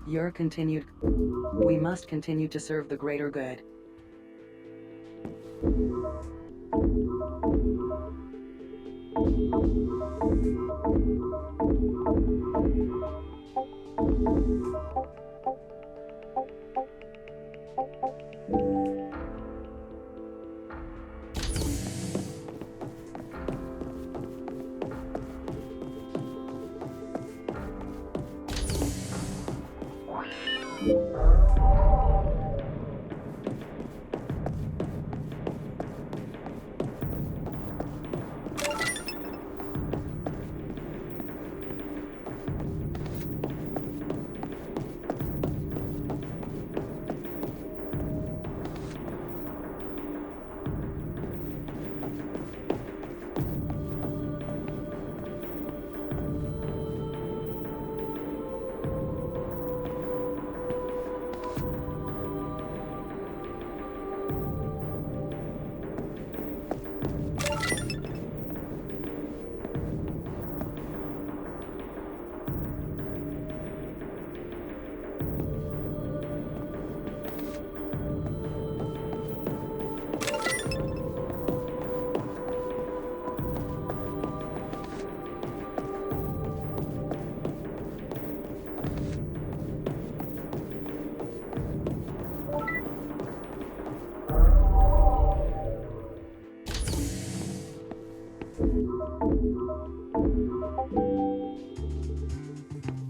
Your continued... We must continue to serve the greater good.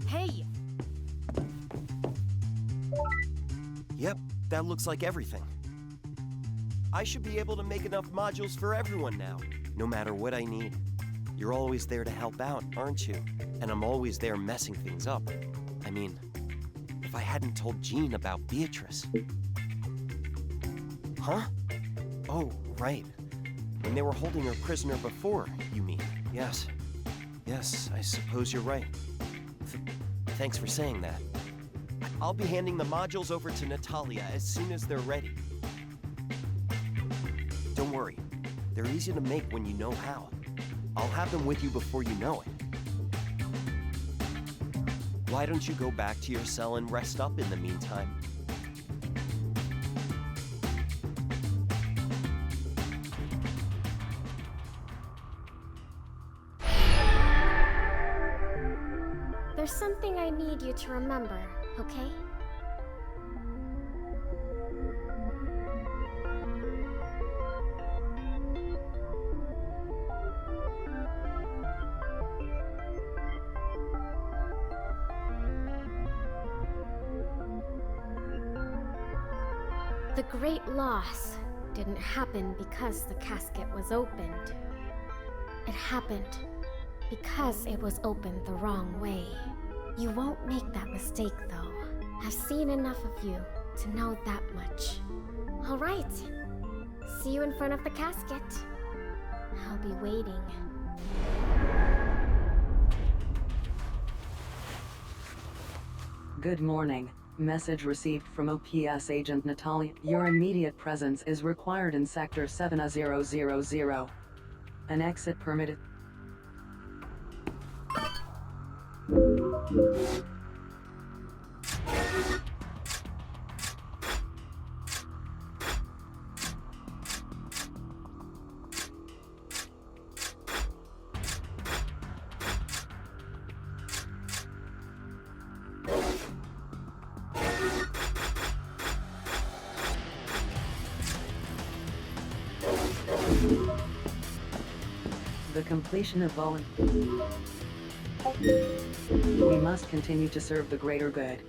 Hey! Yep, that looks like everything. I should be able to make enough modules for everyone now, no matter what I need. You're always there to help out, aren't you? And I'm always there messing things up. I mean, if I hadn't told Jean about Beatrice. Huh? Oh, right. When they were holding her prisoner before, you mean? Yes. Yes, I suppose you're right. Thanks for saying that. I'll be handing the modules over to Natalia as soon as they're ready. Don't worry. They're easy to make when you know how. I'll have them with you before you know it. Why don't you go back to your cell and rest up in the meantime? There's something I need you to remember, okay? The great loss didn't happen because the casket was opened. It happened because it was opened the wrong way. You won't make that mistake, though. I've seen enough of you to know that much. All right. See you in front of the casket. I'll be waiting. Good morning. Message received from OPS agent Natalia. Your immediate presence is required in Sector 7000. An exit permitted. The completion of We must continue to serve the greater good.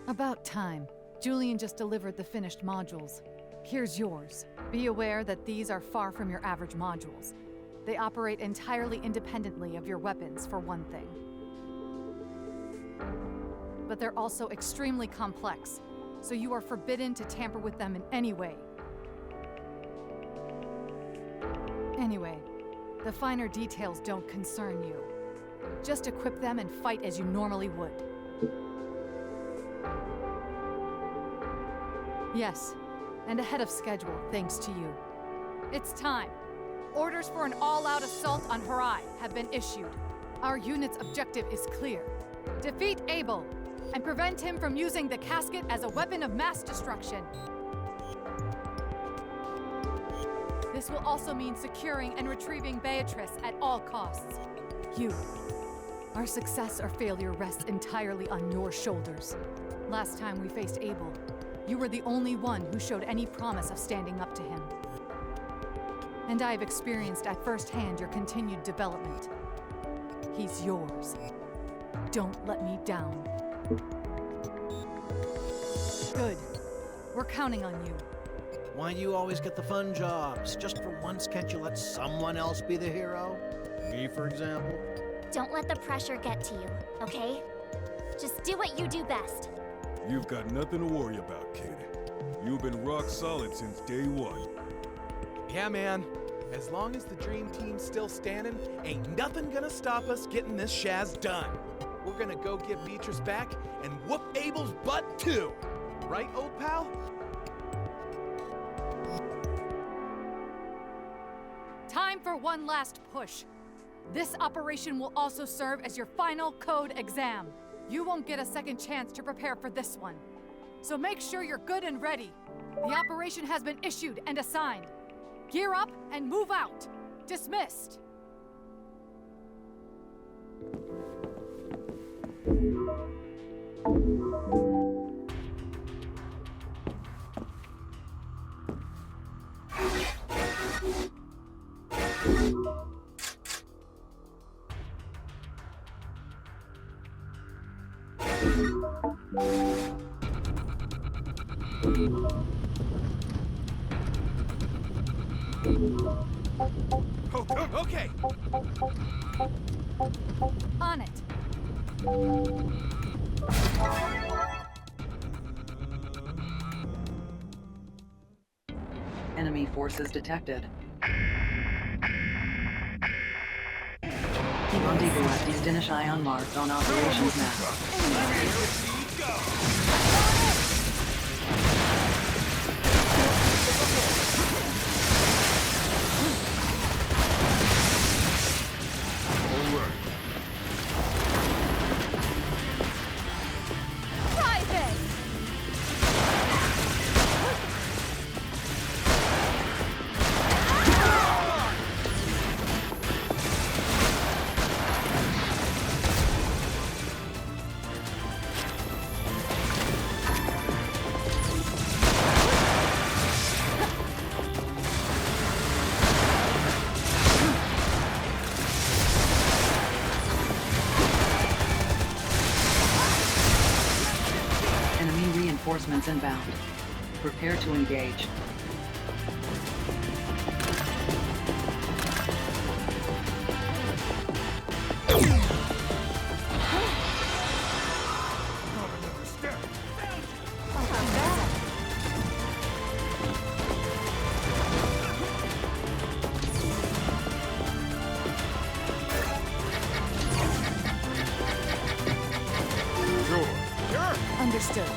About time. Julian just delivered the finished modules. Here's yours. Be aware that these are far from your average modules. They operate entirely independently of your weapons, for one thing. But they're also extremely complex, so you are forbidden to tamper with them in any way. Anyway, the finer details don't concern you. Just equip them and fight as you normally would. Yes, And ahead of schedule, thanks to you. It's time. Orders for an all-out assault on Horai have been issued. Our unit's objective is clear. Defeat Abel, and prevent him from using the casket as a weapon of mass destruction. This will also mean securing and retrieving Beatrice at all costs. You. Our success or failure rests entirely on your shoulders. Last time we faced Abel, you were the only one who showed any promise of standing up to him. And I've experienced at first hand your continued development. He's yours. Don't let me down. Good. We're counting on you. Why do you always get the fun jobs? Just for once, can't you let someone else be the hero? Me, for example? Don't let the pressure get to you, okay? Just do what you do best. You've got nothing to worry about, kid. You've been rock solid since day one. Yeah, man. As long as the dream team's still standing, ain't nothing gonna stop us getting this Shaz done. We're gonna go get Beatrice back and whoop Abel's butt too. Right, old pal? Time for one last push. This operation will also serve as your final code exam. You won't get a second chance to prepare for this one. So make sure you're good and ready. The operation has been issued and assigned. Gear up and move out. Dismissed. Okay. On it. Enemy forces detected. Rendezvous at Dinish Ion marked on operations map. Reinforcements inbound. Prepare to engage. Understood.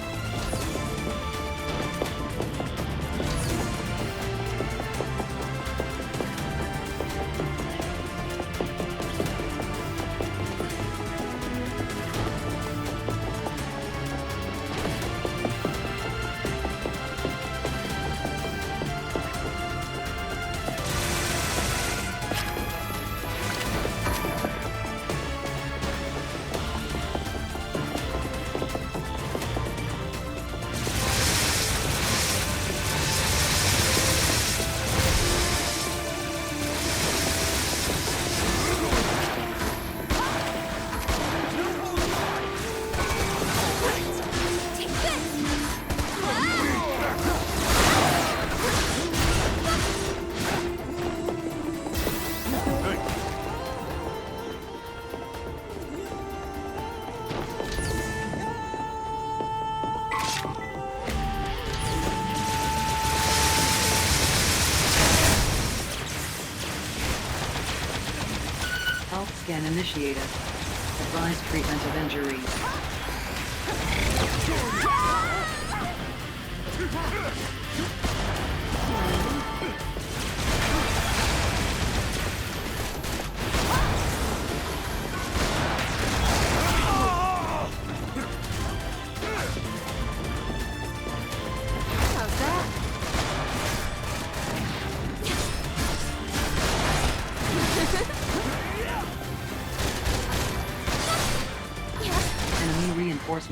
Health scan initiated. Advise treatment of injuries.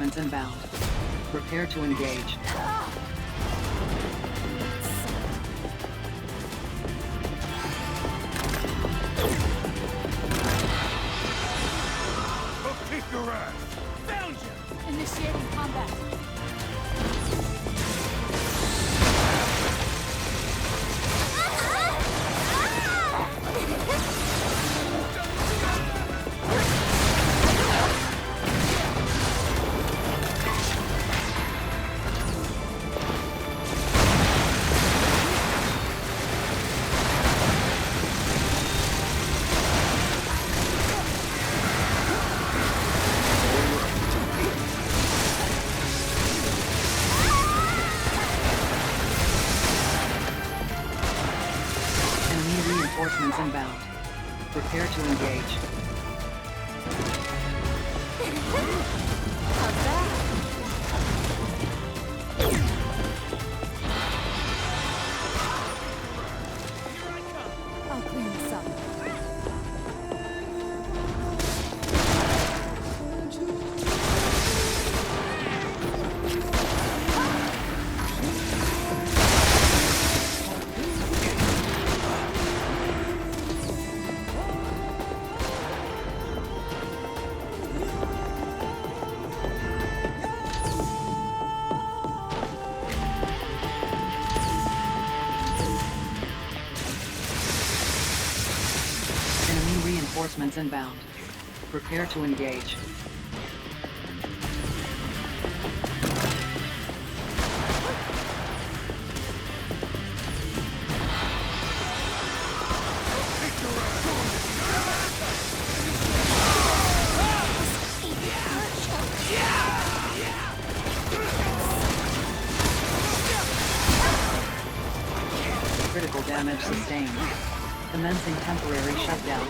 reinforcements inbound. Prepare to engage. I'll kick your ass! Found you! Initiating combat. Reinforcements inbound. Prepare to engage. I'll clean this up. Reinforcements inbound. Prepare to engage. Critical damage sustained. Commencing temporary shutdown.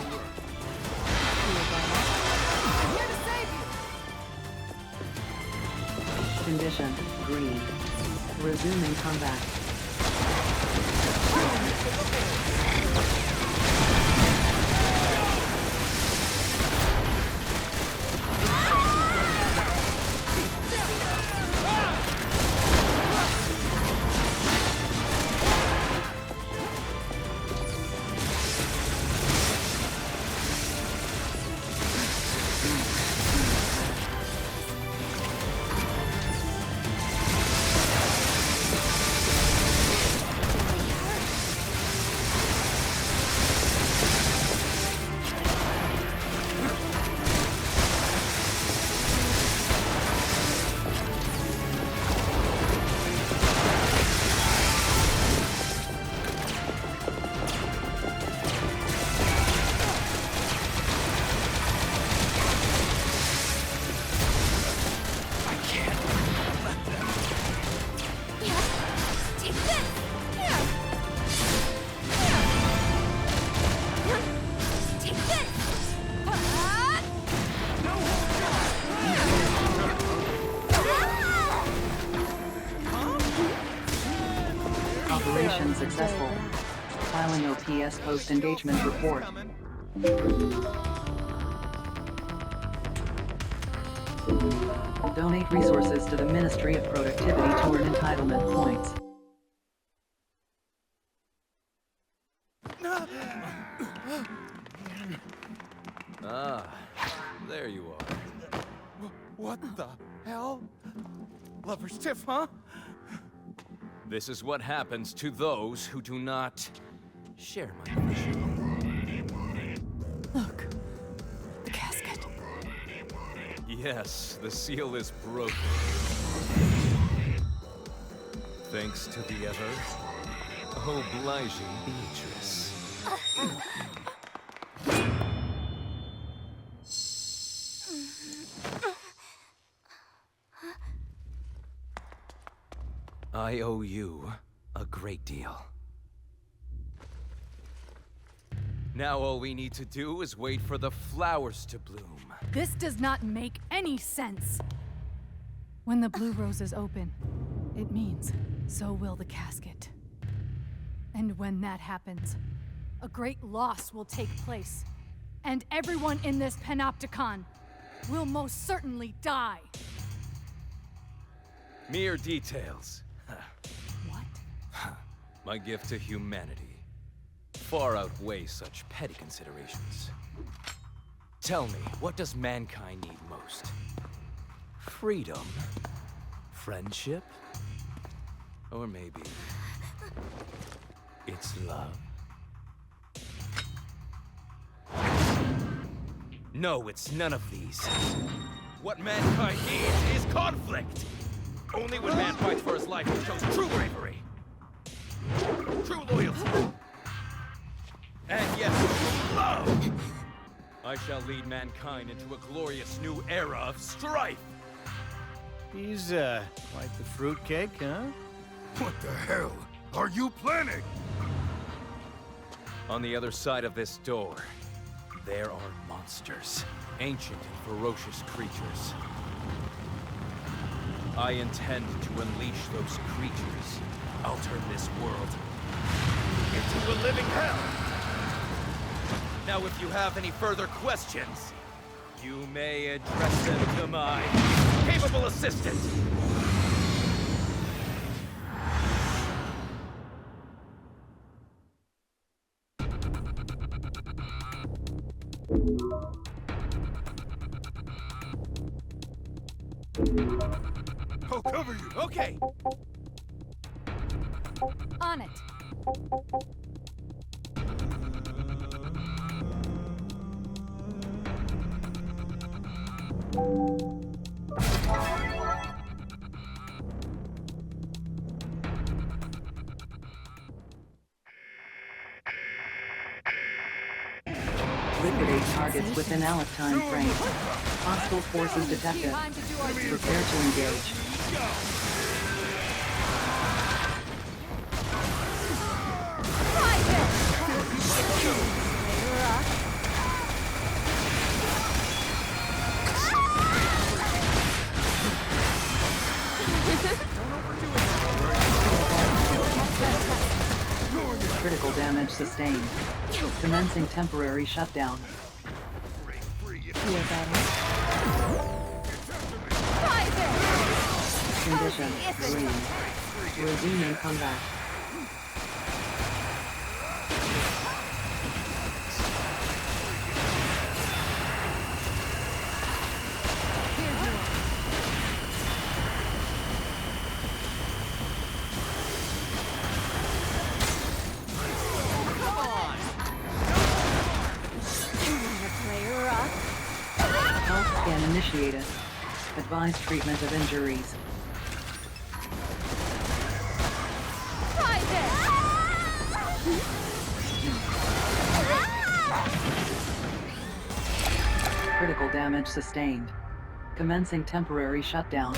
Condition, green. Resuming combat. Operation successful. Filing OPS post-engagement report. Donate resources to the Ministry of Productivity to earn entitlement points. Ah, there you are. What the hell? Lover's tiff, huh? This is what happens to those who do not share my vision. Look, the casket. Yes, the seal is broken. Thanks to the ever-obliging Beatrice. I owe you a great deal. Now all we need to do is wait for the flowers to bloom. This does not make any sense. When the blue roses open, it means so will the casket. And when that happens, a great loss will take place. And everyone in this panopticon will most certainly die. Mere details. What? My gift to humanity far outweighs such petty considerations. Tell me, what does mankind need most? Freedom? Friendship? Or maybe it's love? No, it's none of these. What mankind needs is conflict! Only when man fights for his life he shows true bravery, true loyalty, and yes, true love! I shall lead mankind into a glorious new era of strife! He's, quite the fruitcake, huh? What the hell are you planning? On the other side of this door, there are monsters. Ancient and ferocious creatures. I intend to unleash those creatures. I'll turn this world into a living hell! Now, if you have any further questions, you may address them to my capable assistant! I'll cover you. Okay! On it! Liquidate targets within Alec time frame. Hostile forces detected. Time to do our duty. Prepare to engage. Critical damage sustained. Commencing temporary shutdown. Condition green. Resuming combat. Health scan initiated. Advised treatment of injuries. Critical damage sustained. Commencing temporary shutdown.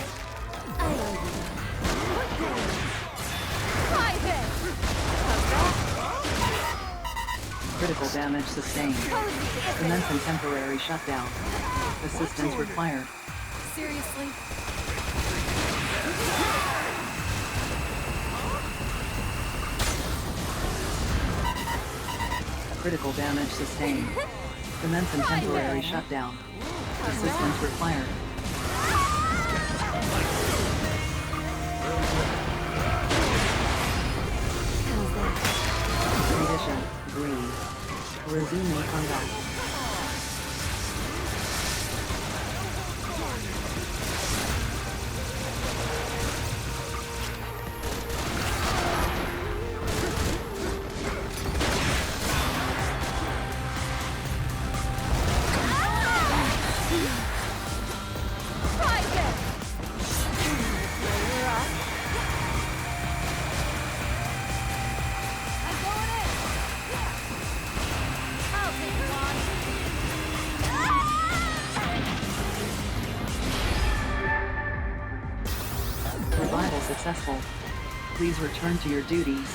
Critical damage sustained. Commencing temporary shutdown. Assistance required. Seriously? Critical damage sustained. Commencing temporary shutdown. Assistance required. Condition green. Resuming combat. Survival successful. Please return to your duties.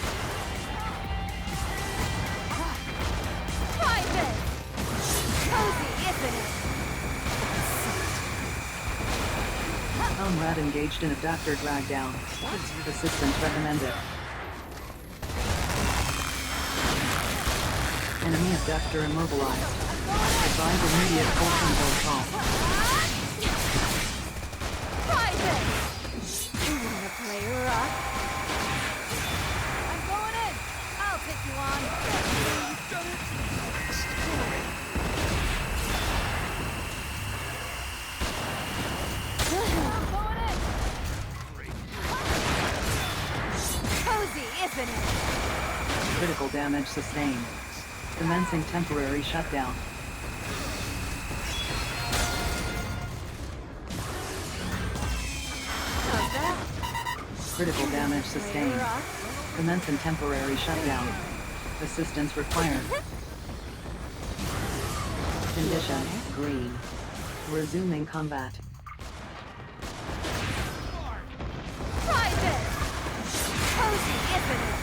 Comrade engaged in abductor drag down. Assistance recommended. Enemy abductor immobilized. Advise immediate full control call. Cozy, isn't it? Critical damage sustained. Commencing temporary shutdown. How's that? Critical damage sustained. Commencing temporary shutdown. Assistance required. Condition, green. Resuming combat. Try this! Cozy, isn't it?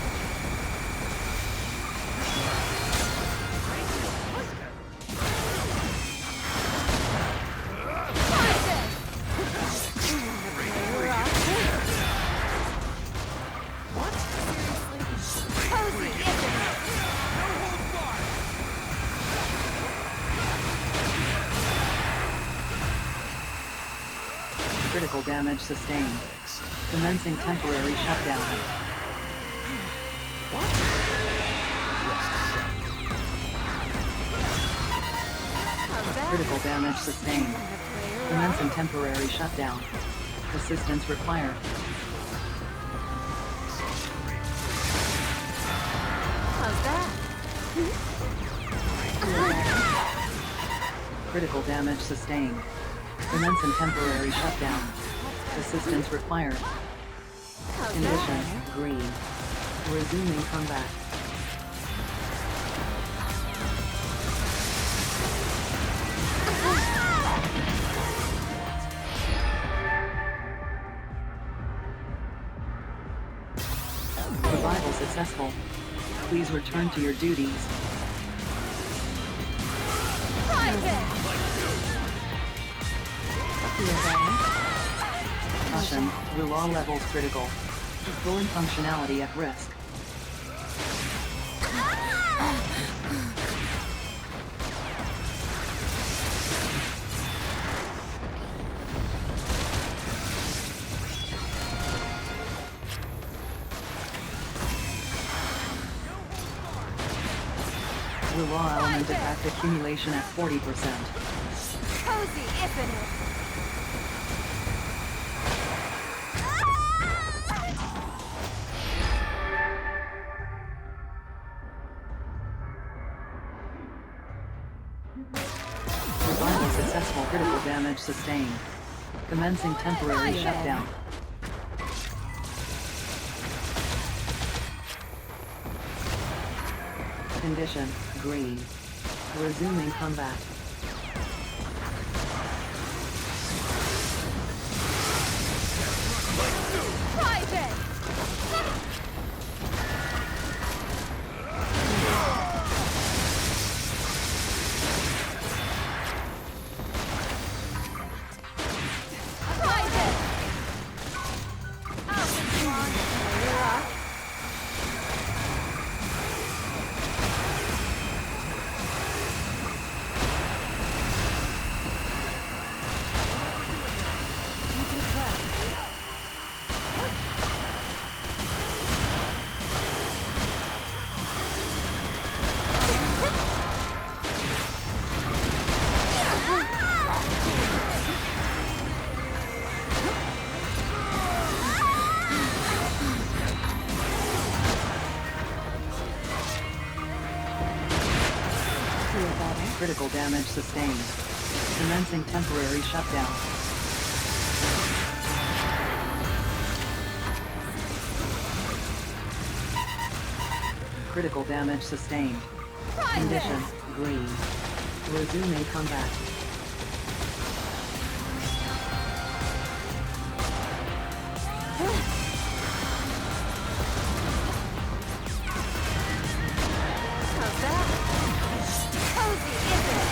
Try this! What? Seriously? Cozy, isn't it? Critical damage sustained. Commencing temporary shutdown. How's that? Critical damage sustained. Commencing temporary shutdown. Assistance required. How's that? Critical damage sustained. Commencing temporary shutdown. Assistance required. How's Condition, that? green. Resuming combat. Survival successful. Please return to your duties. Try this! Caution, Rula levels critical. Fully functionality at risk. Rula element effect accumulation at 40%. Cozy, isn't it? Survival successful. Critical damage sustained. Commencing temporary shutdown. Condition, green. Resuming combat. Try this! Try this! I'll put you on the rock. Critical damage sustained. Commencing temporary shutdown. Critical damage sustained. Condition, green. Resuming combat. How's that? Cozy, isn't it?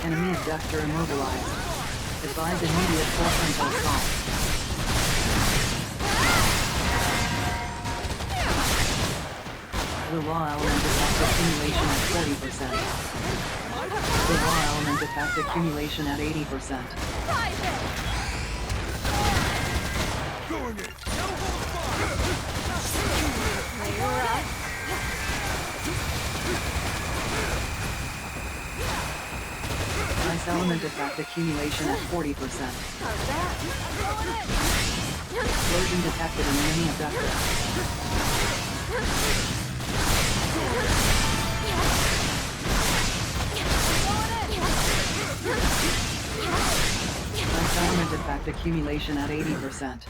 Enemy abductor immobilized. Advise immediate full frontal assault. The raw element effect accumulation at 40%. The raw element effect accumulation at 80%. Ice element effect accumulation at 40%. Explosion detected in enemy abductor. Ice element effect accumulation at 80%.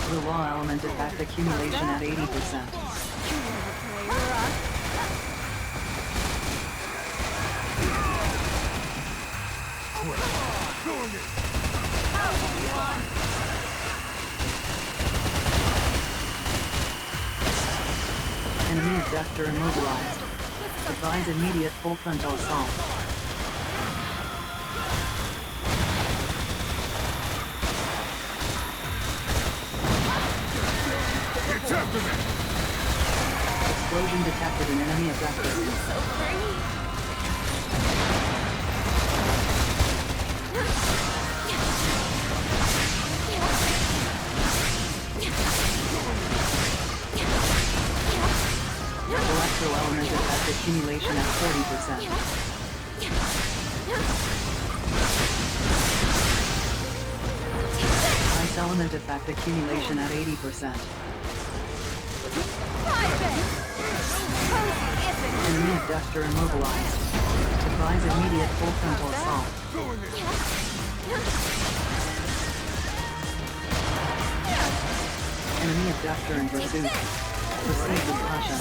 The law element effect accumulation at 80%. Enemy abductor immobilized. Advise immediate full frontal assault. Explosion detected in enemy abductor. Electro element effect accumulation at 40%. Ice element effect accumulation at 80%. Enemy abductor immobilized. Advise immediate full frontal assault. Enemy abductor in pursuit. Proceed with caution.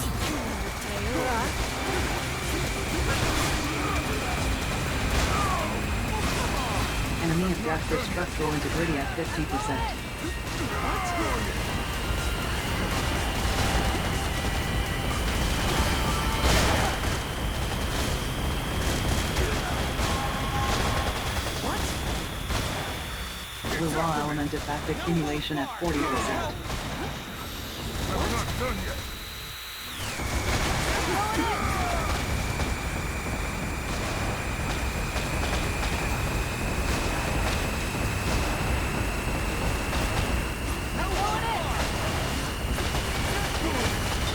Enemy abductor structural integrity at 50%. The raw element effect accumulation at 40%.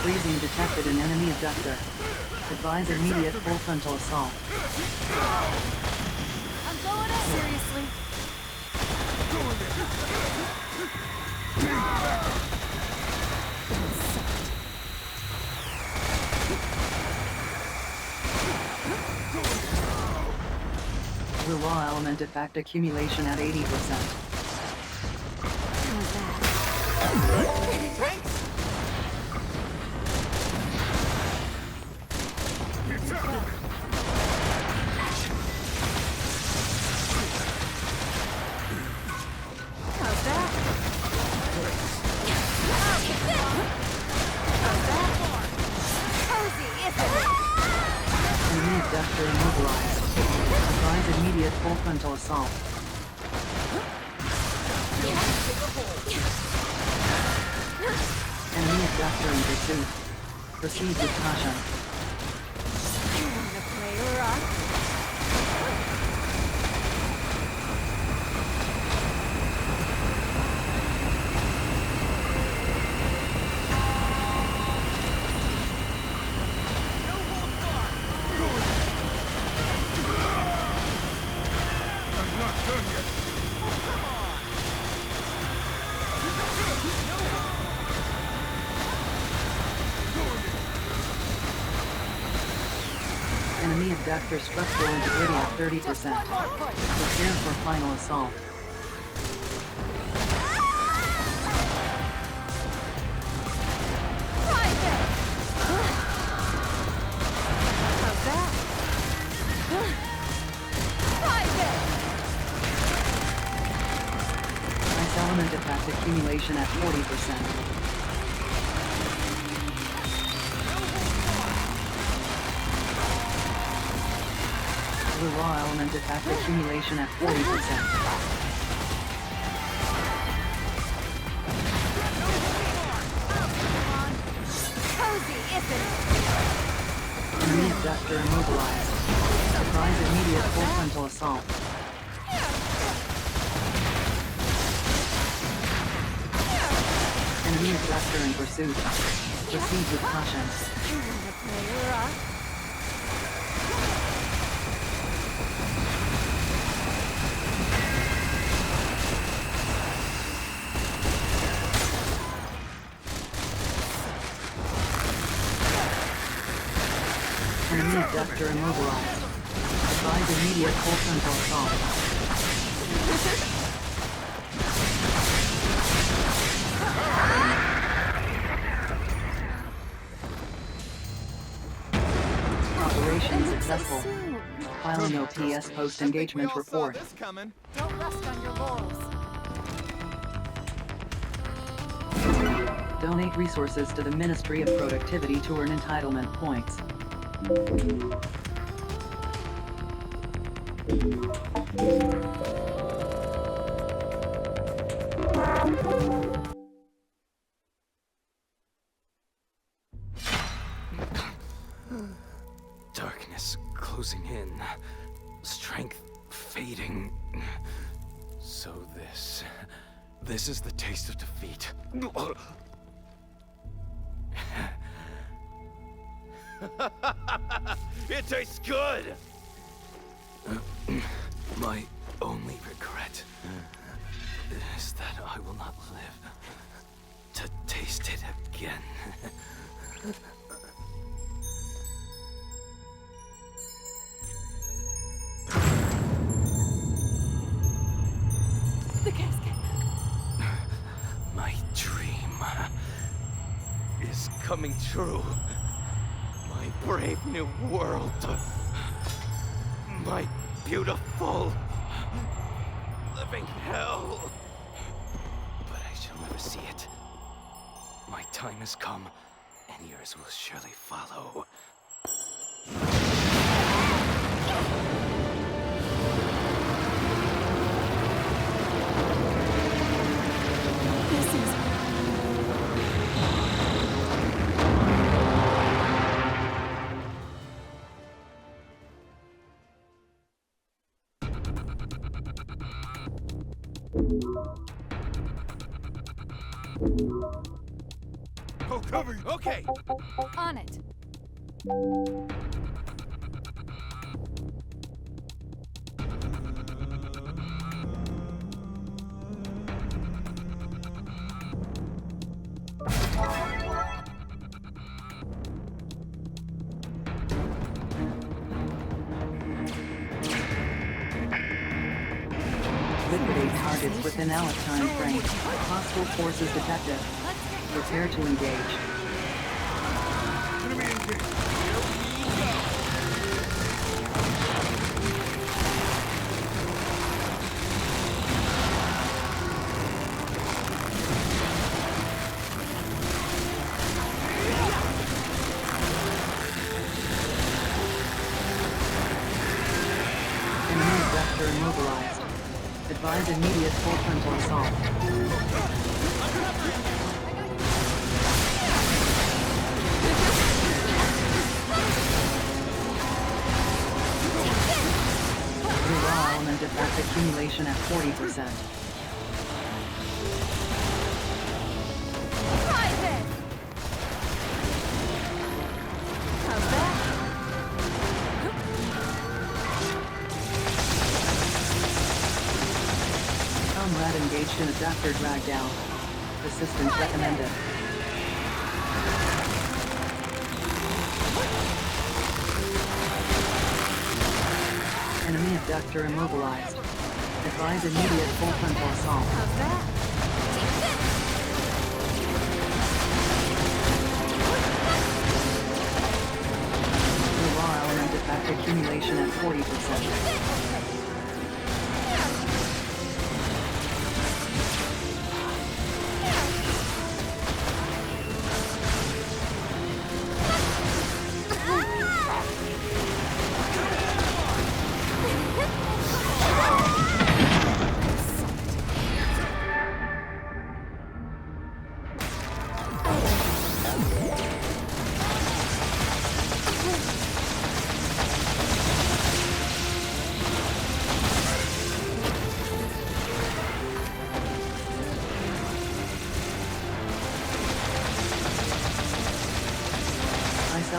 Freezing detected in enemy abductor. Advise immediate full frontal assault. I'm going in! Seriously? The raw element effect accumulation at 80%. Enemy abductor immobilized. Advise immediate full frontal assault. Enemy abductor in pursuit. Proceed with caution. Enemy abductor structural integrity at 30%. Prepare for final assault. Ice element effect accumulation at 40%. The raw element effect accumulation at 40%. abductor immobilized. Advise immediate full frontal assault. Enemy abductor in pursuit. Proceed with caution. Enemy abductor immobilized. Advise immediate full frontal assault. Operation successful. Filing OPS post-engagement report. This coming. Don't rest on your laurels. Donate resources to the Ministry of Productivity to earn entitlement points. Darkness closing in. Strength fading. So this is the taste of defeat. It tastes good! My only regret is that I will not live to taste it again. The casket. My dream is coming true. My brave new world. My beautiful living hell. But I shall never see it. My time has come, and yours will surely follow. This is... Oh, cover you! Okay. On it. Liquidate targets within Alice time frame. Hostile forces detected. Prepare to engage. Enemy engaged. Enemy abductor immobilized. Advise immediate full frontal assault. The raw element effect accumulation at 40%. Comrade engaged in abductor drag down. Assistance recommended. Enemy abductor immobilized. Advise immediate full frontal assault. The raw element effect accumulation at 40%.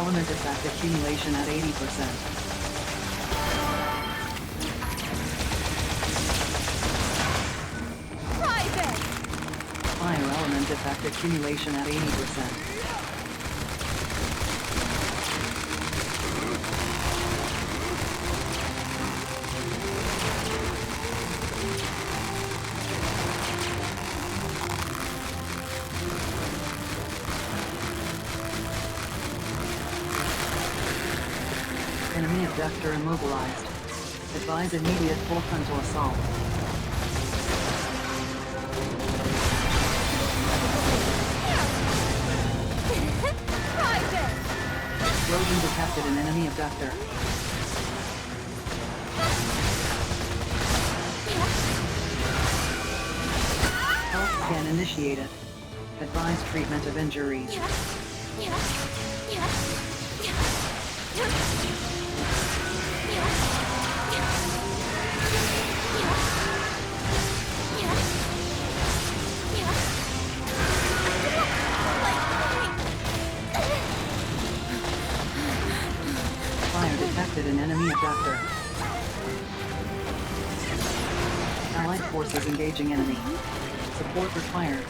element effect accumulation at 80%. Fire element effect accumulation at 80%. Enemy abductor immobilized. Advise immediate full frontal assault. Explosion detected in enemy abductor. Health scan initiated. Advise treatment of injuries. Fire detected in enemy abductor. Allied forces engaging enemy. Support required.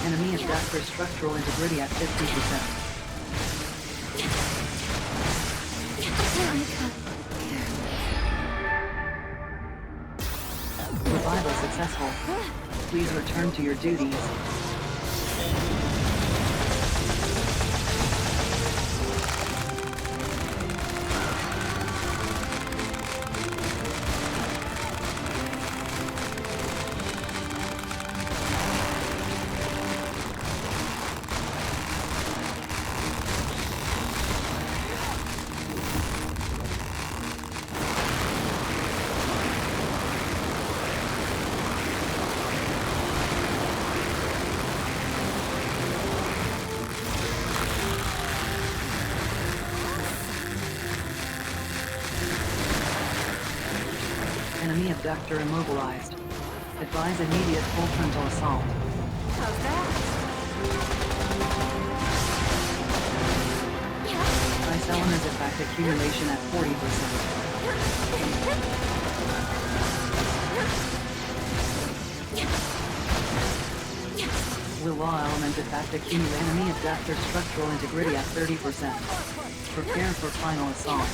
Enemy abductor structural integrity at 50%. Revival successful. Please return to your duties. Enemy abductor immobilized. Advise immediate full frontal assault. How's that? Ice element effect accumulation at 40%. Will law element effect accumulate enemy abductor structural integrity at 30%. Prepare for final assault.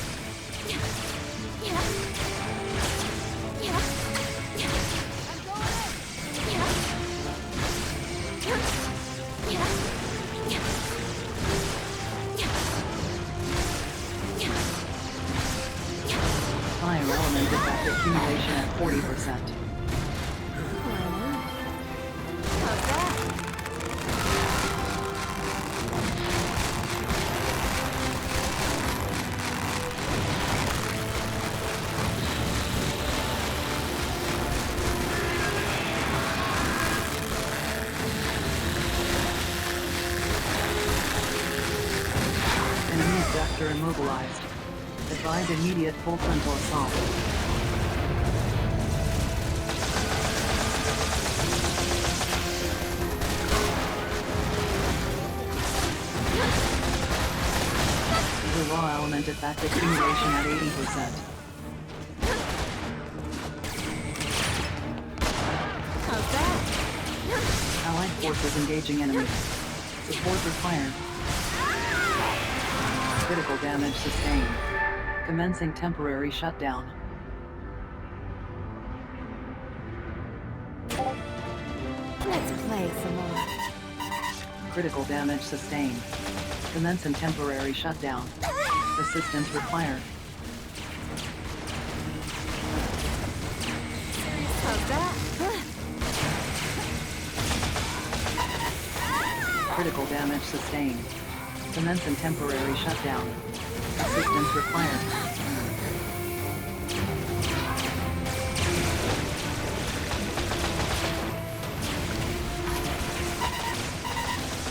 Fire element effect accumulation at 40%. How's that? Enemy abductor immobilized. Advise immediate full frontal assault. The raw element effect accumulation at 80%. How's that? Allied forces engaging enemy. Support required. Critical damage sustained. Commencing temporary shutdown. Let's play some more. Critical damage sustained. Commencing temporary shutdown. Assistance required. How's that? Critical damage sustained. Commencing temporary shutdown. Assistance required.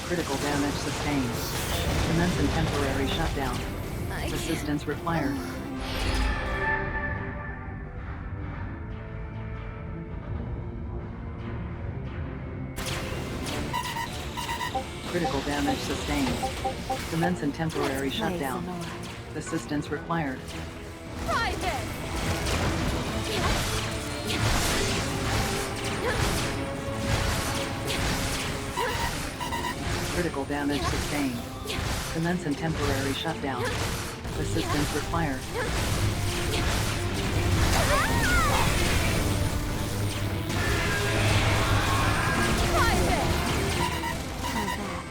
Critical damage sustained. Commencing temporary shutdown. Assistance required. Critical damage sustained. Commencing temporary shutdown. Assistance required. Critical damage sustained. Commencing temporary shutdown. Assistance required.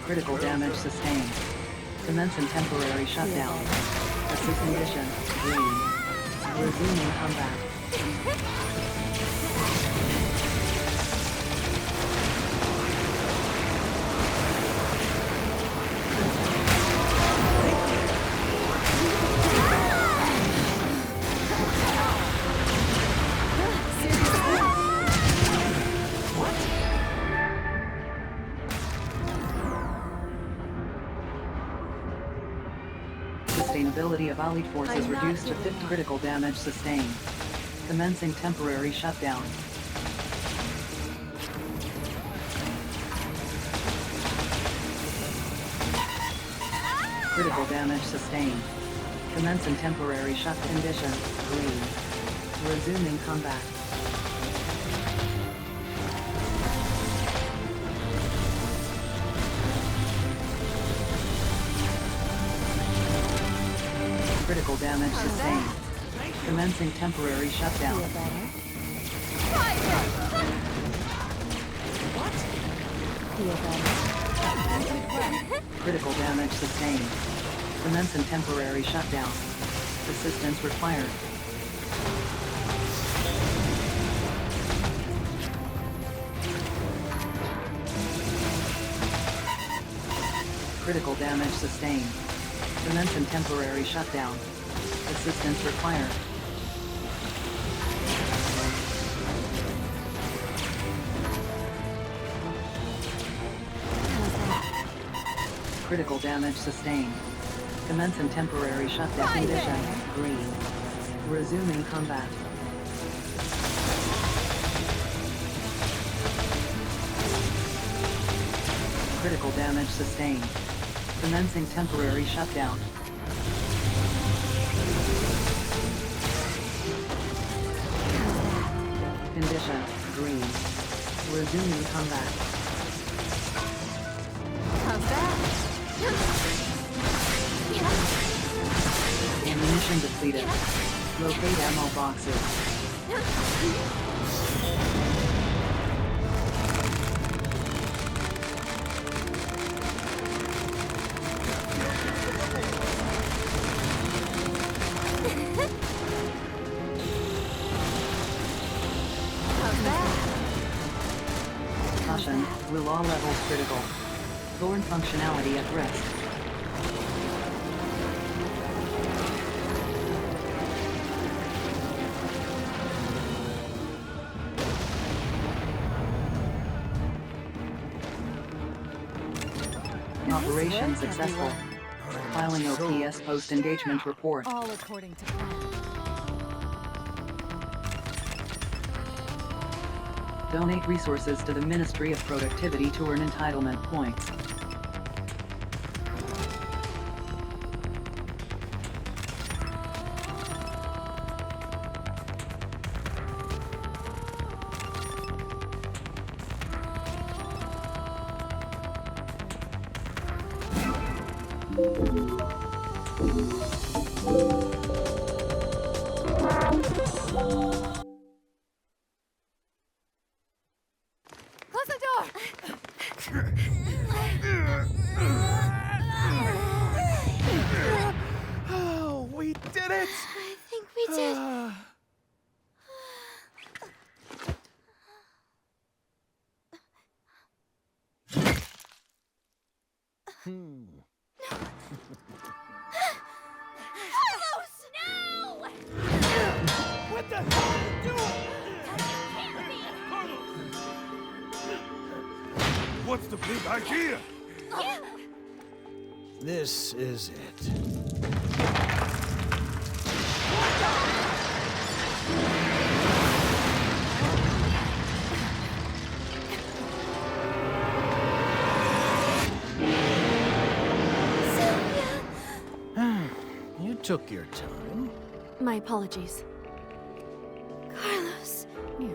Critical damage sustained. Commencing temporary shutdown. Assist condition. Green. Resuming combat. Sustainability of allied forces reduced to 50. Critical damage sustained. Commencing temporary shutdown. Critical damage sustained. Commencing temporary shut condition. Green. Resuming combat. Critical damage sustained. Commencing temporary shutdown. Critical damage sustained. Commencing temporary shutdown. Assistance required. Critical damage sustained. Commencing temporary shutdown. Assistance required. Critical damage sustained. Commencing temporary shutdown condition. Green. Resuming combat. Critical damage sustained. Commencing temporary shutdown. Condition. Green. Resuming combat. Ammunition depleted. Locate ammo boxes. Caution, will all levels critical. Thorn functionality at risk. Operation successful. Filing OPS post-engagement report. All according to plan. Donate resources to the Ministry of Productivity to earn entitlement points. Close the door! Oh, we did it! I think we did. Hello, Snow! What the hell are you doing? What's the big idea? This is it. You took your time. My apologies. Carlos, you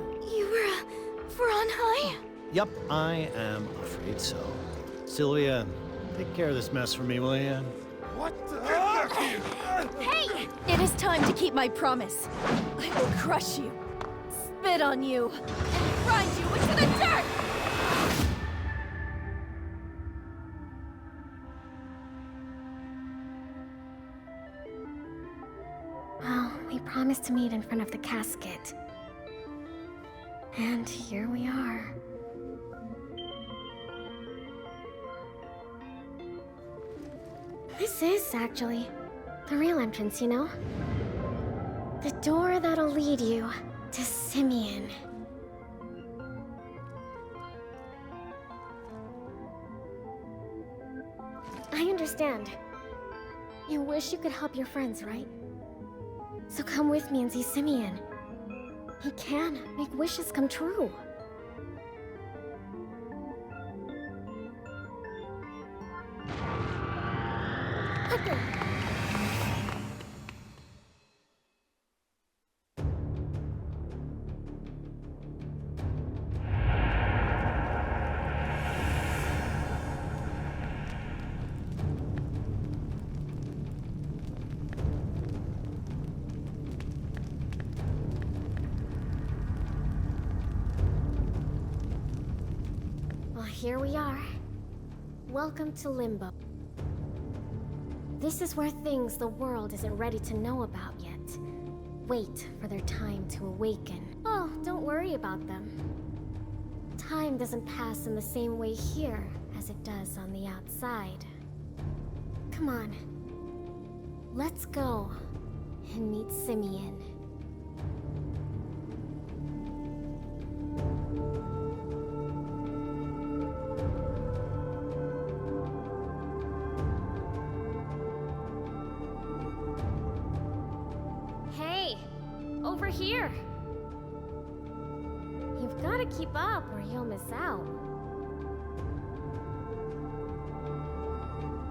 were on high? Yup, I am afraid so. Sylvia, take care of this mess for me, will you? What the heck? Hey! It is time to keep my promise. I will crush you, spit on you, and grind you into the dirt! Well, we promised to meet in front of the casket. And here we are. This is, actually, the real entrance, you know? The door that'll lead you to Simeon. I understand. You wish you could help your friends, right? So come with me and see Simeon. He can make wishes come true. Hector! Well, here we are. Welcome to Limbo. This is where things the world isn't ready to know about yet. Wait for their time to awaken. Oh, don't worry about them. Time doesn't pass in the same way here as it does on the outside. Come on. Let's go and meet Simeon. Hey, over here. You've got to keep up or you'll miss out.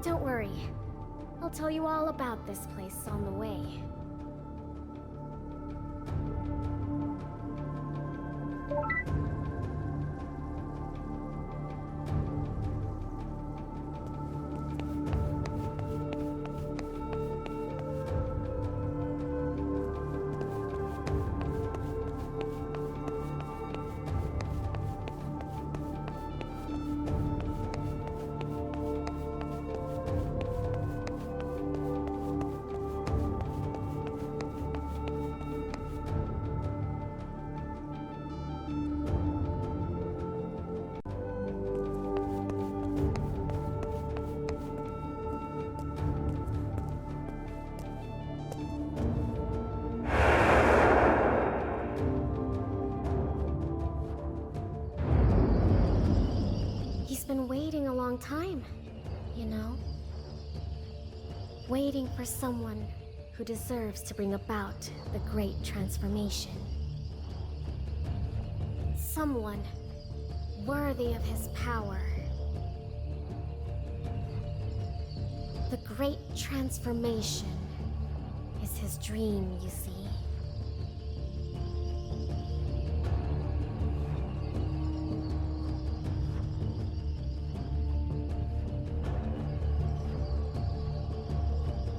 Don't worry. I'll tell you all about this place on the way. He's been waiting a long time, you know? Waiting for someone who deserves to bring about the great transformation. Someone worthy of his power. The great transformation is his dream, you see.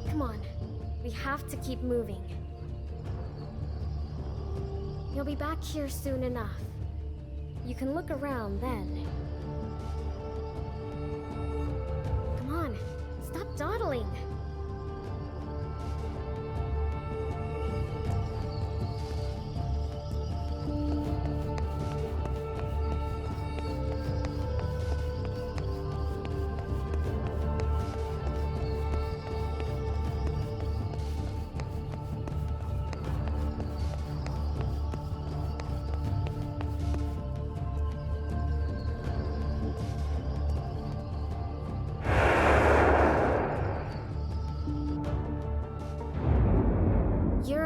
Come on, we have to keep moving. You'll be back here soon enough. You can look around then. Come on, stop dawdling.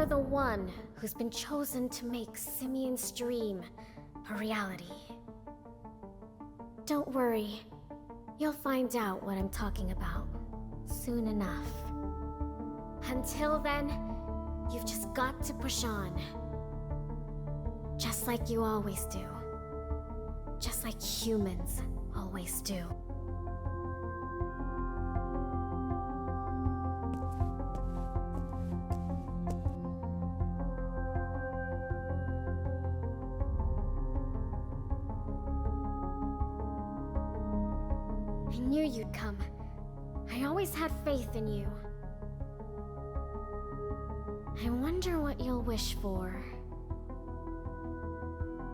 You're the one who's been chosen to make Simeon's dream a reality. Don't worry. You'll find out what I'm talking about soon enough. Until then, you've just got to push on. Just like you always do. Just like humans always do. I knew you'd come. I always had faith in you. I wonder what you'll wish for.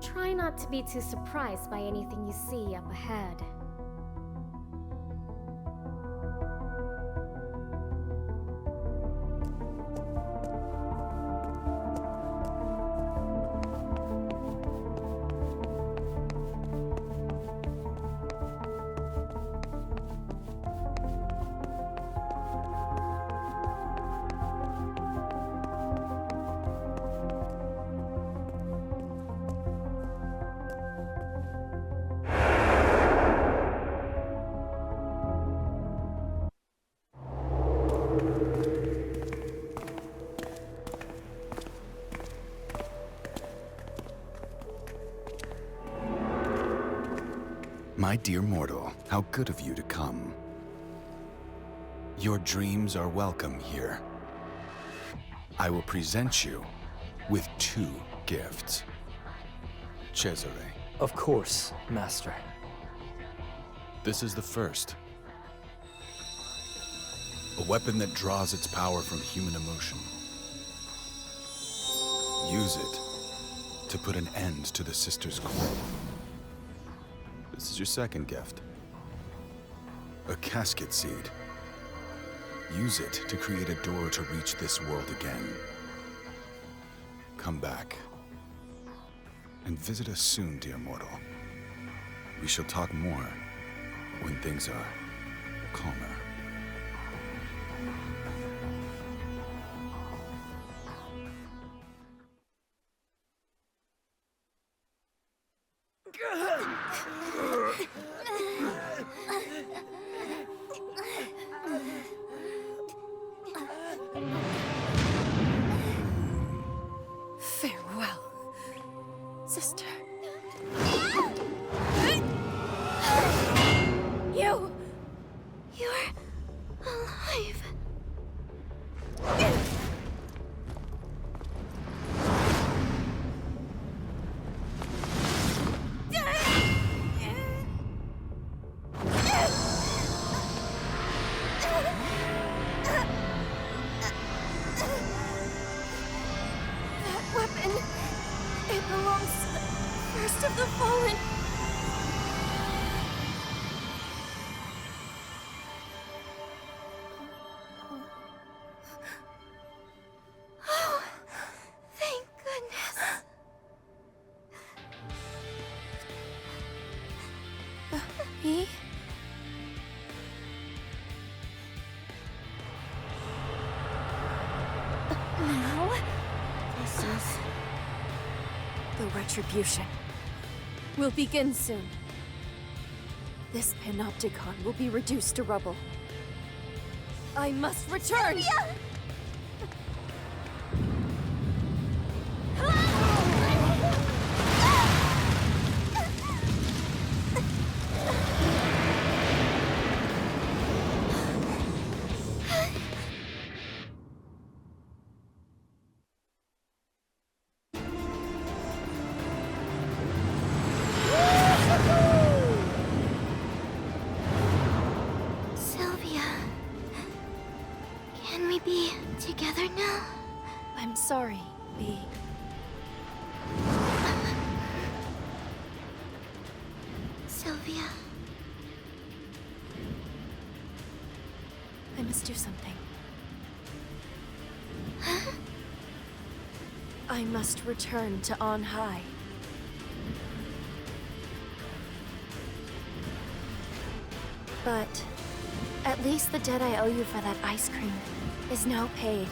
Try not to be too surprised by anything you see up ahead. My dear mortal, how good of you to come. Your dreams are welcome here. I will present you with 2 gifts. Cesare, Of course, Master. this is the first. A weapon that draws its power from human emotion. Use it to put an end to the sisters' quarrel. This is your second gift. A casket seed. Use it to create a door to reach this world again. Come back. And visit us soon, dear mortal. We shall talk more when things are calmer. Farewell, sister. You're alive. That weapon, it belongs to the first of the fallen. Oh, thank goodness. Me? Now? This is the retribution. Will begin soon. This panopticon will be reduced to rubble. I must return! Sylvia! Sylvia, can we be together now? I'm sorry, B. Sylvia. I must do something. Huh? I must return to on high. But at least the debt I owe you for that ice cream is now paid.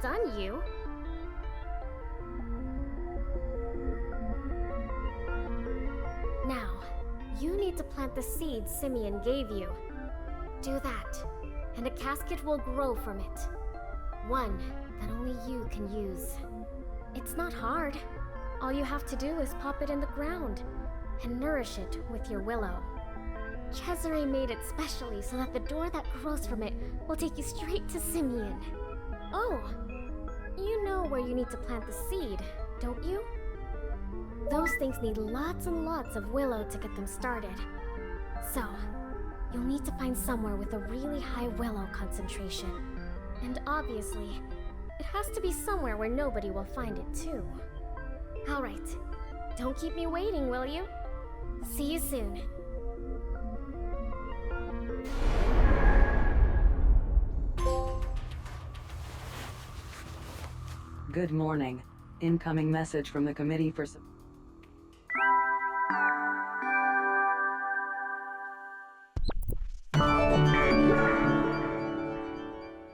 done, you. Now, you need to plant the seed Simeon gave you. Do that, and a casket will grow from it. One that only you can use. It's not hard. All you have to do is pop it in the ground and nourish it with your willow. Cesare made it specially so that the door that grows from it will take you straight to Simeon. Oh, you know where you need to plant the seed, don't you? Those things need lots and lots of willow to get them started. So, you'll need to find somewhere with a really high willow concentration. And obviously, it has to be somewhere where nobody will find it too. Alright, don't keep me waiting, will you? See you soon. Good morning. Incoming message from the Committee for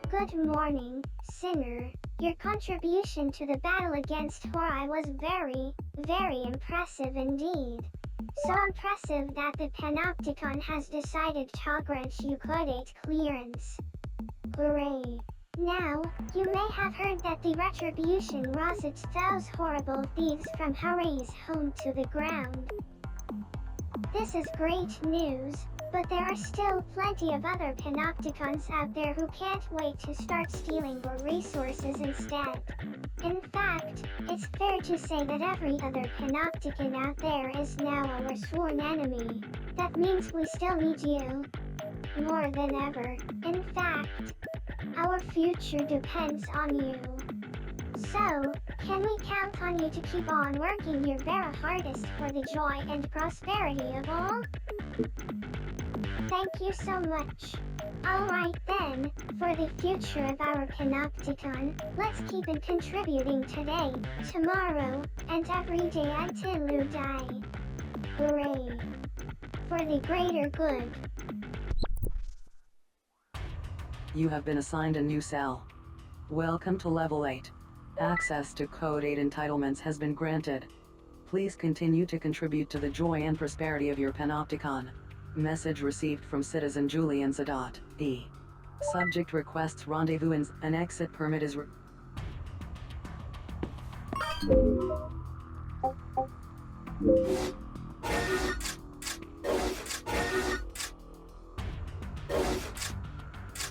Good morning, Sinner. Your contribution to the battle against Horai was very, very impressive indeed. So impressive that the Panopticon has decided to grant you Code 8 clearance. Hooray! Now, you may have heard that the Retribution rosets those horrible thieves from Horai's home to the ground. This is great news, but there are still plenty of other Panopticons out there who can't wait to start stealing your resources instead. In fact, it's fair to say that every other Panopticon out there is now our sworn enemy. That means we still need you. More than ever. In fact, our future depends on you. So, can we count on you to keep on working your very hardest for the joy and prosperity of all? Thank you so much. Alright then, for the future of our Panopticon, let's keep on contributing today, tomorrow, and every day until you die. Hooray! For the greater good. You have been assigned a new cell. Welcome to Level 8. Access to Code 8 entitlements has been granted. Please continue to contribute to the joy and prosperity of your Panopticon. Message received from Citizen Julian Zadot. E. Subject requests rendezvous and an exit permit is